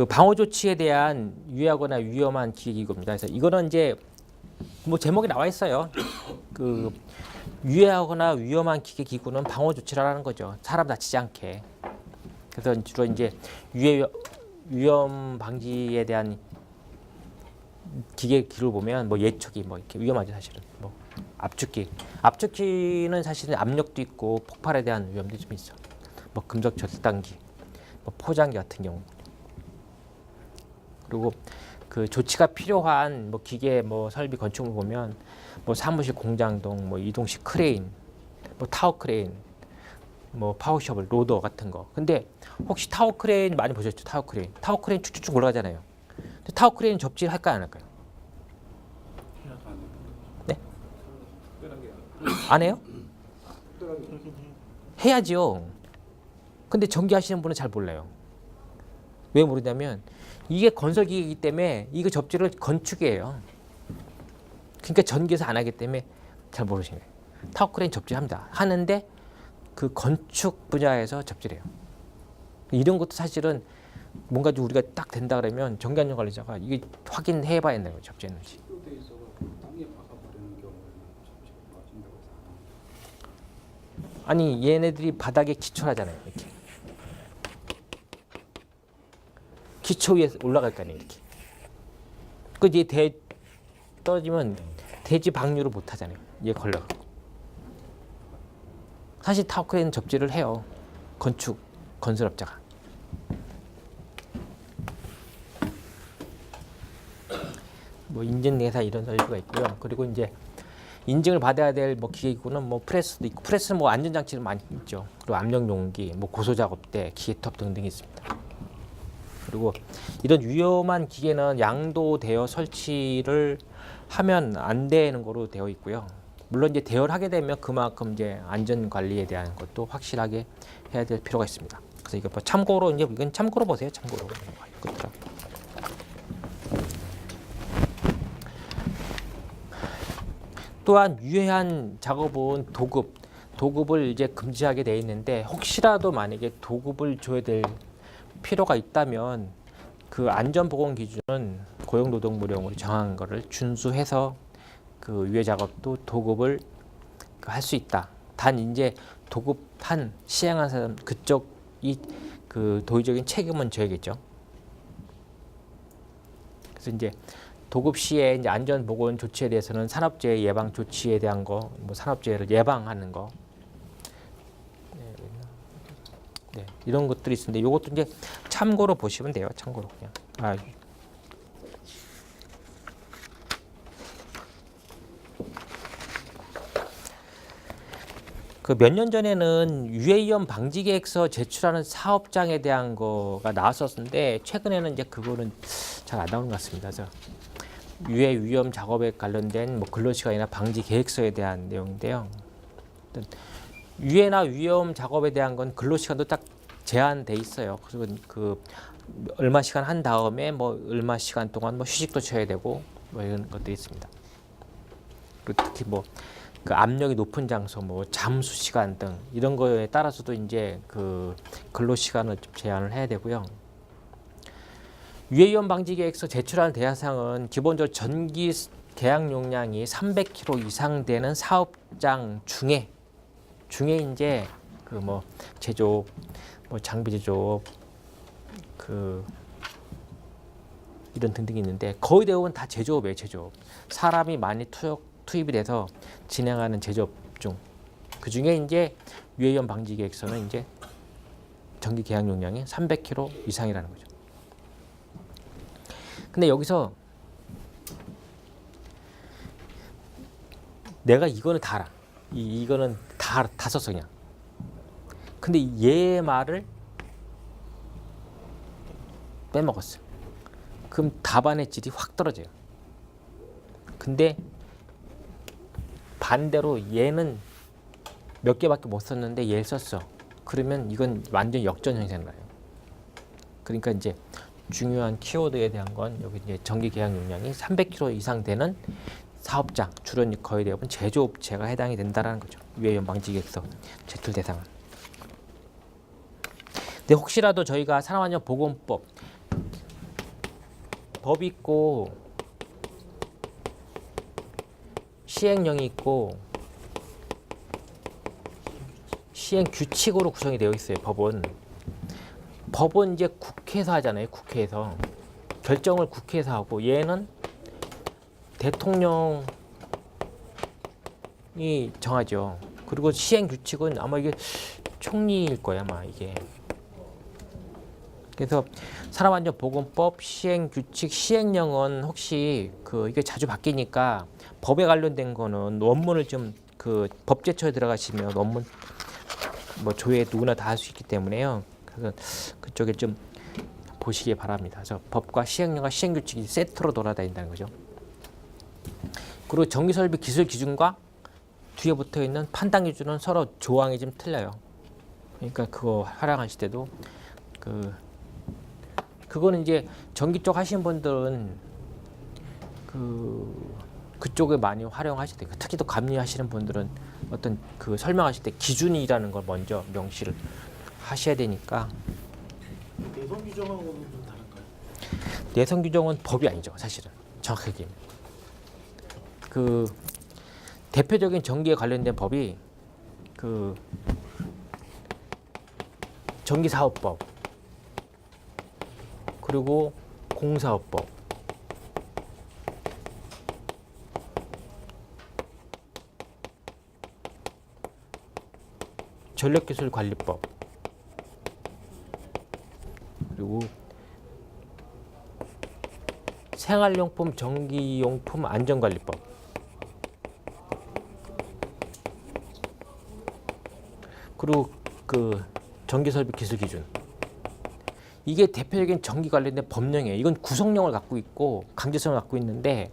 그 방호 조치에 대한 유해하거나 위험한 기계기구입니다. 그래서 이거는 이제 뭐 제목이 나와 있어요. 그 유해하거나 위험한 기계기구는 방호 조치라는 거죠. 사람 다치지 않게. 그래서 주로 이제 위험 방지에 대한 기계를 보면 뭐 예초기 뭐 이렇게 위험하죠 사실은. 뭐 압축기는 사실은 압력도 있고 폭발에 대한 위험도 좀 있어. 뭐 금속 절단기, 뭐 포장기 같은 경우. 그리고 그 조치가 필요한 뭐 기계 뭐 설비 건축물 보면 뭐 사무실 공장동, 뭐 이동식 크레인, 뭐 타워 크레인, 뭐 파워셔벨, 로더 같은 거. 근데 혹시 타워 크레인 많이 보셨죠? 타워 크레인. 타워 크레인 쭉쭉쭉 올라가잖아요. 근데 타워 크레인 접지를 할까요, 안 할까요? 네? 안 해요? 해야지요. 근데 전기 하시는 분은 잘 몰라요. 왜 모르냐면 이게 건설기이기 때문에 이거 접지를 건축이에요. 그러니까 전기에서 안 하기 때문에 잘 모르시는 거예요. 타워 크레인 접지합니다. 하는데 그 건축 분야에서 접지를 해요. 이런 것도 사실은 뭔가 좀 우리가 딱 된다 그러면 전기안전 관리자가 이게 확인해 봐야 된다는 거예요. 접지했는지. 아니 얘네들이 바닥에 기초하잖아요. 이렇게. 기초 위에 올라갈 거 아니에요. 이렇게. 그 이제 떨어지면 대지 방류를 못 하잖아요. 얘 걸려갖고. 사실 타워크레인 접지를 해요. 건설업자가. 뭐 인증회사 이런 설비가 있고요. 그리고 이제 인증을 받아야 될 뭐 기계기구는 뭐 프레스도 있고, 프레스는 뭐 안전장치는 많이 있죠. 그리고 압력용기, 뭐 고소작업대, 기계톱 등등이 있습니다. 그리고 이런 위험한 기계는 양도되어 설치를 하면 안 되는 거로 되어 있고요. 물론 이제 대여를 하게 되면 그만큼 이제 안전 관리에 대한 것도 확실하게 해야 될 필요가 있습니다. 그래서 이거 뭐 참고로 이제 이건 참고로 보세요. 참고로. 또한 유해한 작업은 도급을 이제 금지하게 돼 있는데 혹시라도 만약에 도급을 줘야 될 필요가 있다면 그 안전보건 기준은 고용노동부령으로 정한 거를 준수해서 그 유해 작업도 도급을 할 수 있다. 단 이제 도급한 시행한 사람 그쪽이 그 도의적인 책임은 져야겠죠. 그래서 이제 도급 시에 이제 안전보건 조치에 대해서는 산업재해 예방 조치에 대한 거, 뭐 산업재해를 예방하는 거, 네, 이런 것들이 있는데 이것도 이제 참고로 보시면 돼요. 참고로 그냥. 그 몇 년 전에는 유해위험 방지 계획서 제출하는 사업장에 대한 거가 나왔었는데 최근에는 이제 그거는 잘 안 나오는 것 같습니다. 그래서 유해 위험 작업에 관련된 뭐 근로시간이나 방지 계획서에 대한 내용인데요. 유해나 위험 작업에 대한 건 근로시간도 딱 제한돼 있어요. 그래서 그 얼마 시간 한 다음에 뭐 얼마 시간 동안 뭐 휴식도 취해야 되고 뭐 이런 것들이 있습니다. 그리고 특히 뭐 그 압력이 높은 장소, 뭐 잠수 시간 등 이런 거에 따라서도 이제 그 근로 시간을 좀 제한을 해야 되고요. 유해위험 방지 계획서 제출하는 대상은 기본적으로 전기 계약 용량이 300kW 이상 되는 사업장 중에 이제 그 뭐 제조업, 뭐 장비 제조업, 그 이런 등등이 있는데 거의 대부분 다 제조업이에요. 제조업. 사람이 많이 투입이 돼서 진행하는 제조업 중. 그 중에 이제 유해위험 방지 계획서는 이제 전기 계약 용량이 300kW 이상이라는 거죠. 근데 여기서 내가 이거는 다 알아. 이거는 다 썼어 그냥. 근데 얘 말을 빼먹었어. 그럼 답안의 질이 확 떨어져요. 근데 반대로 얘는 몇 개밖에 못 썼는데 얘를 썼어. 그러면 이건 완전 역전 현상인 거예요. 그러니까 이제 중요한 키워드에 대한 건 여기 이제 전기 계약 용량이 300kW 이상 되는 사업장, 주로 거의 대부분 제조업체가 해당이 된다라는 거죠. 유해위험 방지 계획서 제출 대상은. 근데 혹시라도 저희가 산업안전보건법 법이 있고 시행령이 있고 시행 규칙으로 구성이 되어 있어요. 법은 이제 국회에서 하잖아요. 국회에서 결정을 국회에서 하고 얘는 대통령이 정하죠. 그리고 시행 규칙은 아마 이게 총리일 거야, 아마 이게. 그래서 산업안전보건법, 시행규칙, 시행령은 혹시 이게 자주 바뀌니까 법에 관련된 거는 원문을 좀 법제처에 들어가시면 원문 뭐 조회 누구나 다 할 수 있기 때문에요. 그래서 그쪽에 좀 보시기 바랍니다. 그래서 법과 시행령과 시행규칙이 세트로 돌아다닌다는 거죠. 그리고 전기설비 기술 기준과 뒤에 붙어 있는 판단 기준은 서로 조항이 좀 틀려요. 그러니까 그거 활용하실 때도 그거는 이제 전기 쪽 하시는 분들은 그쪽에 많이 활용하실 때, 특히 또 감리하시는 분들은 어떤 설명하실 때 기준이라는 걸 먼저 명시를 하셔야 되니까. 내선 규정하고는 좀 다른가요? 내선 규정은 법이 아니죠, 사실은. 정확하게. 대표적인 전기에 관련된 법이 전기사업법, 그리고 공사업법, 전력기술관리법, 그리고 생활용품, 전기용품 안전관리법, 그리고 전기설비 기술기준. 이게 대표적인 전기 관련된 법령이에요. 이건 구성령을 갖고 있고 강제성을 갖고 있는데,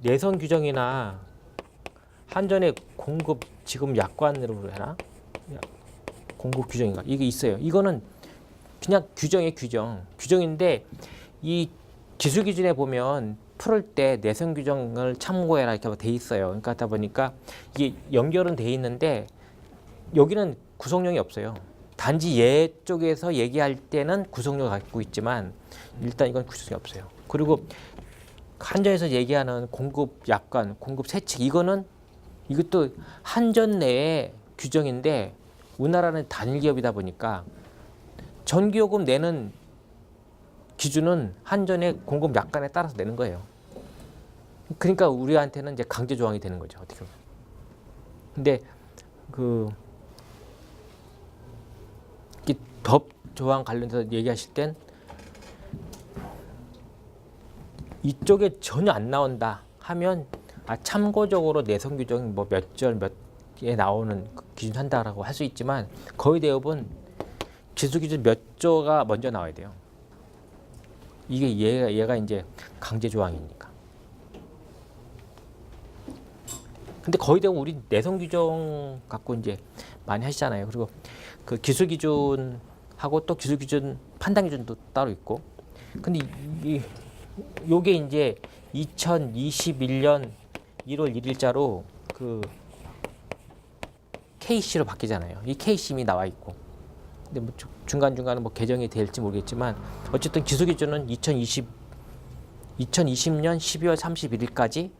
내선 규정이나 한전의 공급 지금 약관으로 하나? 공급 규정인가? 이게 있어요. 이거는 그냥 규정인데 이 기술 기준에 보면 풀을 때 내선 규정을 참고해라 이렇게 돼 있어요. 그러니까 하다 보니까 이게 연결은 돼 있는데 여기는 구성령이 없어요. 단지 얘 쪽에서 얘기할 때는 구성령을 갖고 있지만 일단 이건 구성이 없어요. 그리고 한전에서 얘기하는 공급 약관, 공급 세칙, 이것도 한전 내의 규정인데 우리나라는 단일 기업이다 보니까 전기요금 내는 기준은 한전의 공급 약관에 따라서 내는 거예요. 그러니까 우리한테는 이제 강제 조항이 되는 거죠, 어떻게 보면. 근데 법 조항 관련해서 얘기하실 땐 이쪽에 전혀 안 나온다 하면 참고적으로 내선 규정이 뭐 몇 절 몇에 나오는 기준 한다라고 할 수 있지만 거의 대부분 기술 기준 몇 조가 먼저 나와야 돼요. 이게 얘가 이제 강제 조항이니까. 근데 거의 대부분 우리 내선 규정 갖고 이제 많이 하시잖아요. 그리고 기술 기준하고 또 기술 기준 판단 기준도 따로 있고. 근데 요게 이제 2021년 1월 1일자로 KC로 바뀌잖아요. 이 KC 이미 나와 있고. 근데 뭐 중간중간에 뭐 개정이 될지 모르겠지만 어쨌든 기술 기준은 2020년 12월 31일까지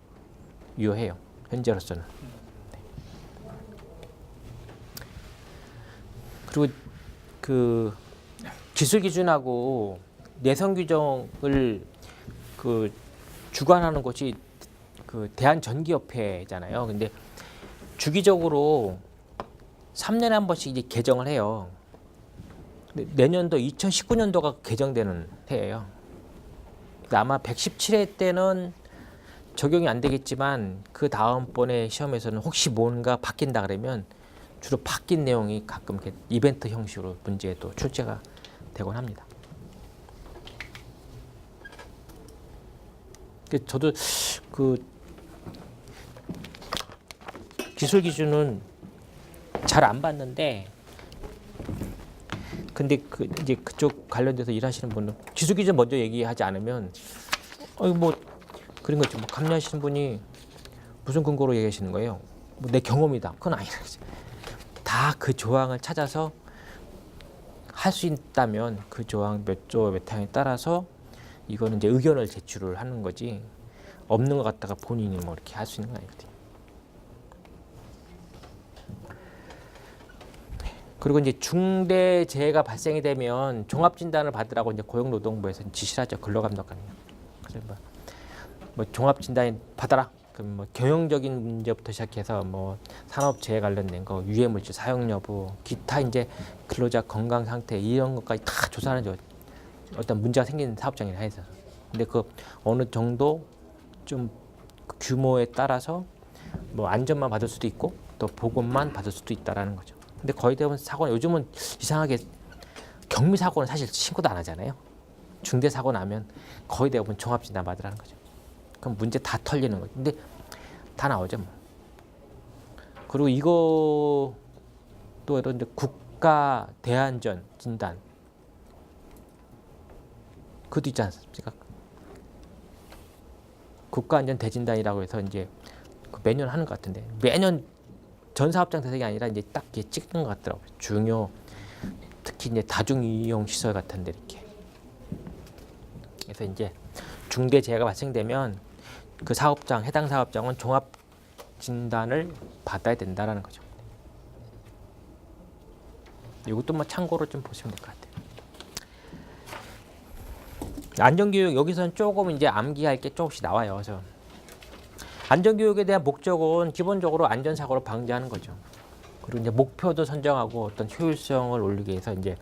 유효해요. 현재로서는. 네. 그리고 기술 기준하고 내선 규정을 주관하는 곳이 대한전기협회잖아요. 근데 주기적으로 3년에 한 번씩 이제 개정을 해요. 내년도 2019년도가 개정되는 해예요. 아마 117회 때는 적용이 안 되겠지만 그 다음번에 시험에서는 혹시 뭔가 바뀐다 그러면 주로 바뀐 내용이 가끔 이렇게 이벤트 형식으로 문제에 또 출제가 되곤 합니다. 저도 기술 기준은 잘 안 봤는데, 근데 이제 그쪽 관련돼서 일하시는 분은 기술 기준 먼저 얘기하지 않으면 뭐 그런 거죠. 뭐 감리하시는 분이 무슨 근거로 얘기하시는 거예요? 뭐 내 경험이다. 그건 아니라 다 그 조항을 찾아서 할 수 있다면 그 조항 몇 조 몇 항에 따라서 이거는 이제 의견을 제출을 하는 거지, 없는 것 같다가 본인이 뭐 이렇게 할 수 있는 건 아니거든요. 그리고 이제 중대 재해가 발생이 되면 종합 진단을 받으라고 이제 고용노동부에서 지시를 하죠. 근로감독관이. 그래서 뭐 종합 진단 받아라. 그럼 뭐 경영적인 문제부터 시작해서 뭐 산업 재해 관련된 거, 유해물질 사용 여부, 기타 이제 근로자 건강 상태 이런 것까지 다 조사하는 죠. 어떤 문제가 생긴 사업장이라 해서. 근데 그 어느 정도 좀 규모에 따라서 뭐 안전만 받을 수도 있고 또 보건만 받을 수도 있다라는 거죠. 근데 거의 대부분 사고는 요즘은 이상하게 경미 사고는 사실 신고도 안 하잖아요. 중대 사고 나면 거의 대부분 종합 진단 받으라는 거죠. 그럼 문제 다 털리는 거죠. 근데 다 나오죠. 뭐. 그리고 이거 또 이런 국가 대안전 진단 그것도 있지 않습니까? 국가안전 대진단이라고 해서 이제 매년 하는 것 같은데 매년 전 사업장 대상이 아니라 이제 딱 이렇게 찍는 것 같더라고요. 중요 특히 이제 다중이용 시설 같은데 이렇게. 그래서 이제 중대 재해가 발생되면 그 사업장 해당 사업장은 종합 진단을 받아야 된다라는 거죠. 이것도 뭐 참고로 좀 보시면 될 것 같아요. 안전교육 여기서는 조금 이제 암기할 게 조금씩 나와요. 그래서 안전교육에 대한 목적은 기본적으로 안전사고를 방지하는 거죠. 그리고 이제 목표도 선정하고 어떤 효율성을 올리기 위해서 이제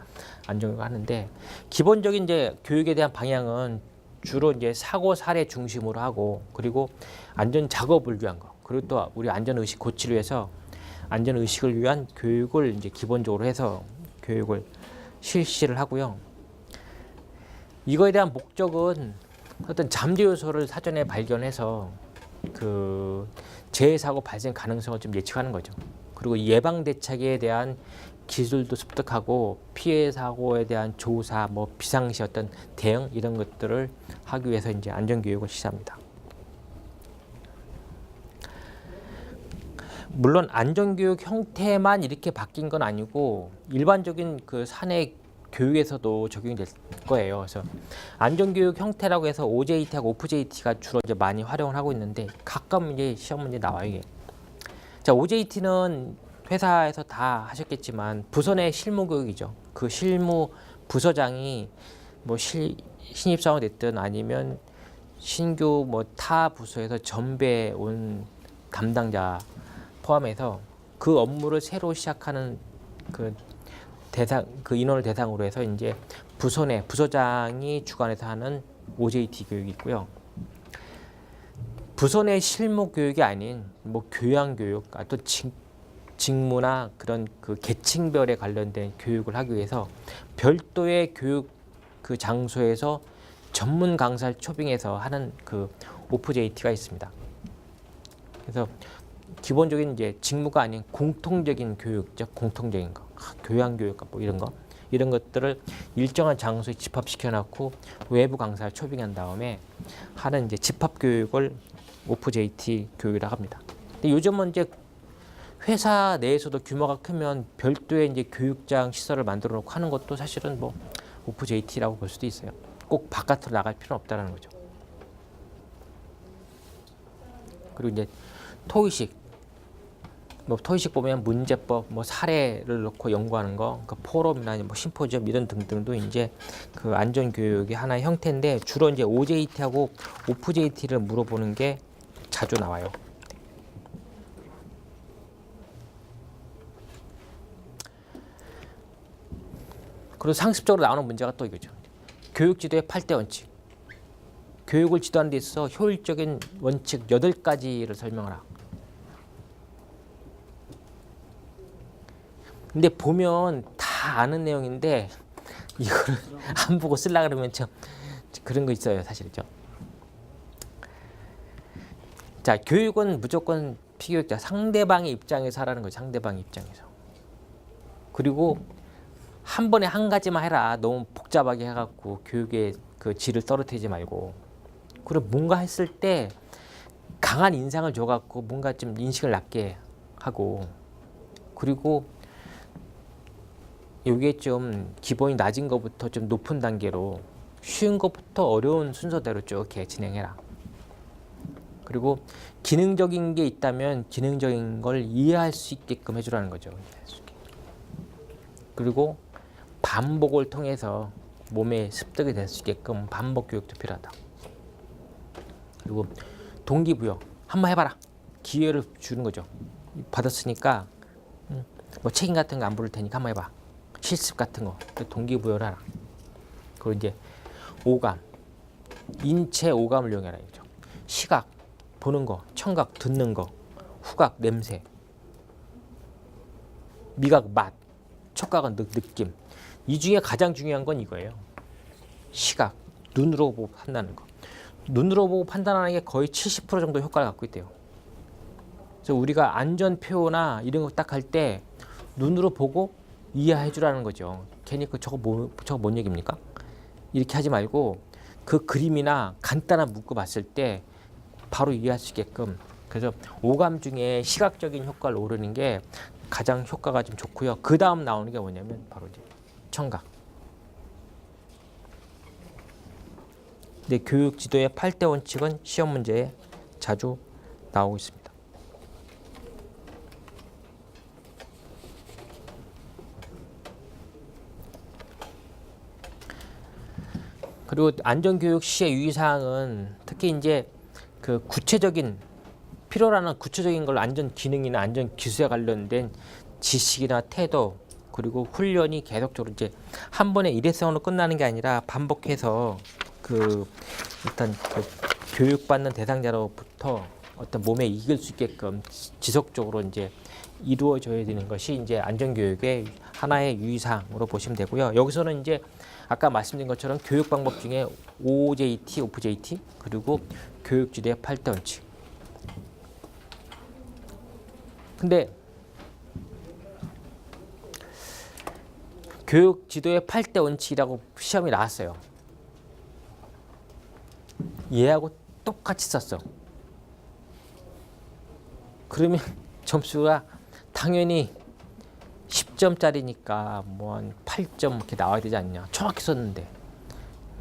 안전교육을 하는데 기본적인 이제 교육에 대한 방향은 주로 이제 사고 사례 중심으로 하고 그리고 안전 작업을 위한 거 그리고 또 우리 안전 의식 고치를 위해서 안전 의식을 위한 교육을 이제 기본적으로 해서 교육을 실시를 하고요. 이거에 대한 목적은 어떤 잠재 요소를 사전에 발견해서 그 재해 사고 발생 가능성을 좀 예측하는 거죠. 그리고 예방 대책에 대한 기술도 습득하고 피해 사고에 대한 조사, 뭐 비상시 어떤 대응 이런 것들을 하기 위해서 이제 안전 교육을 실시합니다. 물론 안전 교육 형태만 이렇게 바뀐 건 아니고 일반적인 그 사내 교육에서도 적용이 될 거예요. 그래서 안전교육 형태라고 해서 OJT하고 OFJT가 주로 이제 많이 활용을 하고 있는데 가끔 이제 시험 문제 나와요. 이게. 자, OJT는 회사에서 다 하셨겠지만 부서 내 실무 교육이죠. 그 실무 부서장이 뭐 신입사원이 됐든 아니면 신규 뭐 타 부서에서 전배 온 담당자 포함해서 그 업무를 새로 시작하는 그 인원을 대상으로 해서 이제 부서 내 부서장이 주관해서 하는 OJT 교육이 있고요. 부서 내 실무 교육이 아닌 뭐 교양 교육, 또 직무나 그런 그 계층별에 관련된 교육을 하기 위해서 별도의 교육 그 장소에서 전문 강사를 초빙해서 하는 그 OFJT가 있습니다. 그래서 기본적인 이제 직무가 아닌 공통적인 교육적 공통적인 거, 교양 교육 뭐 이런 것들을 일정한 장소에 집합시켜 놓고 외부 강사를 초빙한 다음에 하는 이제 집합 교육을 OFJT 교육이라고 합니다. 근데 요즘은 이제 회사 내에서도 규모가 크면 별도의 이제 교육장 시설을 만들어 놓고 하는 것도 사실은 뭐 OFJT라고 볼 수도 있어요. 꼭 바깥으로 나갈 필요는 없다는 거죠. 그리고 이제 토의식 보면 문제법, 뭐 사례를 놓고 연구하는 거, 그 포럼이나 뭐 심포지엄 이런 등등도 이제 그 안전 교육의 하나의 형태인데 주로 이제 OJT하고 OFJT를 물어보는 게 자주 나와요. 그리고 상습적으로 나오는 문제가 또 이거죠. 교육 지도의 8대 원칙. 교육을 지도하는 데 있어서 효율적인 원칙 8가지를 설명하라. 근데 보면 다 아는 내용인데 이거를 안 보고 쓰려고 그러면 좀 그런 거 있어요, 사실죠. 자, 교육은 무조건 피교육자 상대방의 입장에서 하라는 거죠. 상대방의 입장에서. 그리고 한 번에 한 가지만 해라. 너무 복잡하게 해갖고 교육의 그 질을 떨어뜨리지 말고. 그리고 뭔가 했을 때 강한 인상을 줘갖고 뭔가 좀 인식을 낮게 하고. 그리고 요게 좀 기본이 낮은 것부터 좀 높은 단계로 쉬운 것부터 어려운 순서대로 쭉 이렇게 진행해라. 그리고 기능적인 게 있다면 기능적인 걸 이해할 수 있게끔 해주라는 거죠. 그리고 반복을 통해서 몸에 습득이 될 수 있게끔 반복 교육도 필요하다. 그리고 동기부여 한번 해봐라. 기회를 주는 거죠. 받았으니까 뭐 책임 같은 거 안 부를 테니까 한번 해봐. 실습 같은 거 동기부여를 하라. 그리고 이제 오감, 인체 오감을 이용해라 이거죠. 시각, 보는 거, 청각, 듣는 거, 후각, 냄새, 미각, 맛, 촉각은 느낌. 이 중에 가장 중요한 건 이거예요. 시각, 눈으로 보고 판단하는 거. 눈으로 보고 판단하는 게 거의 70% 정도 효과를 갖고 있대요. 그래서 우리가 안전표나 이런 거 딱 할 때 눈으로 보고 이해해 주라는 거죠. 괜히 저거 뭔 얘기입니까? 이렇게 하지 말고 그 그림이나 간단한 문구 봤을 때 바로 이해할 수 있게끔. 그래서 오감 중에 시각적인 효과를 오르는 게 가장 효과가 좀 좋고요. 그 다음 나오는 게 뭐냐면 바로 이제 청각. 근데 교육 지도의 8대 원칙은 시험 문제에 자주 나오고 있습니다. 그리고 안전교육 시의 유의사항은 특히 이제 그 구체적인 필요로 구체적인 걸 안전 기능이나 안전 기술에 관련된 지식이나 태도 그리고 훈련이 계속적으로 이제 한 번에 일회성으로 끝나는 게 아니라 반복해서 그 일단 그 교육받는 대상자로부터 어떤 몸에 익을 수 있게끔 지속적으로 이제 이루어져야 되는 것이 이제 안전교육의 하나의 유의사항으로 보시면 되고요. 여기서는 이제 아까 말씀드린 것처럼 교육 방법 중에 OJT, OFJT 그리고 교육지도의 8대 원칙. 근데 교육지도의 8대 원칙이라고 시험이 나왔어요. 얘하고 똑같이 썼어. 그러면 점수가 당연히 10점짜리니까 뭐 한 8점 이렇게 나와야 되지 않냐. 정확히 썼는데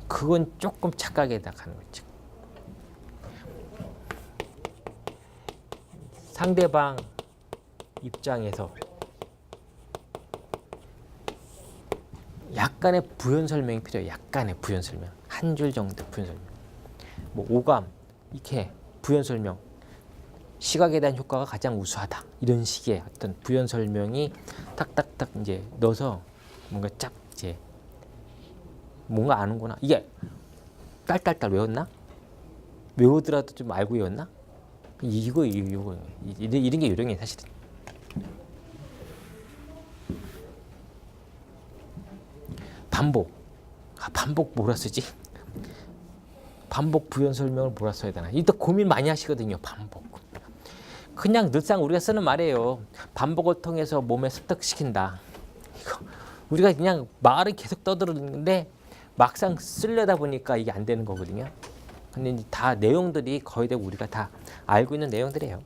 그건 조금 착각에다 가는 거지. 상대방 입장에서 약간의 부연 설명이 필요해요. 약간의 부연 설명. 한 줄 정도 부연 설명. 뭐 오감 이렇게 부연 설명. 시각에 대한 효과가 가장 우수하다. 이런 식의 어떤 부연 설명이 딱딱딱 이제 넣어서 뭔가 쫙 이제 뭔가 아는구나. 이게 딸딸딸 외웠나? 외우더라도 좀 알고 외웠나? 이거 이런 게 요령이에요, 사실은. 반복. 반복 뭐라 쓰지? 반복 부연 설명을 뭐라 써야 되나? 이때 고민 많이 하시거든요. 반복. 그냥 늘상 우리가 쓰는 말이에요. 반복을 통해서 몸에 습득시킨다. 이거 우리가 그냥 말을 계속 떠들었는데 막상 쓰려다 보니까 이게 안 되는 거거든요. 근데 다 내용들이 거의 대부분 우리가 다 알고 있는 내용들이에요.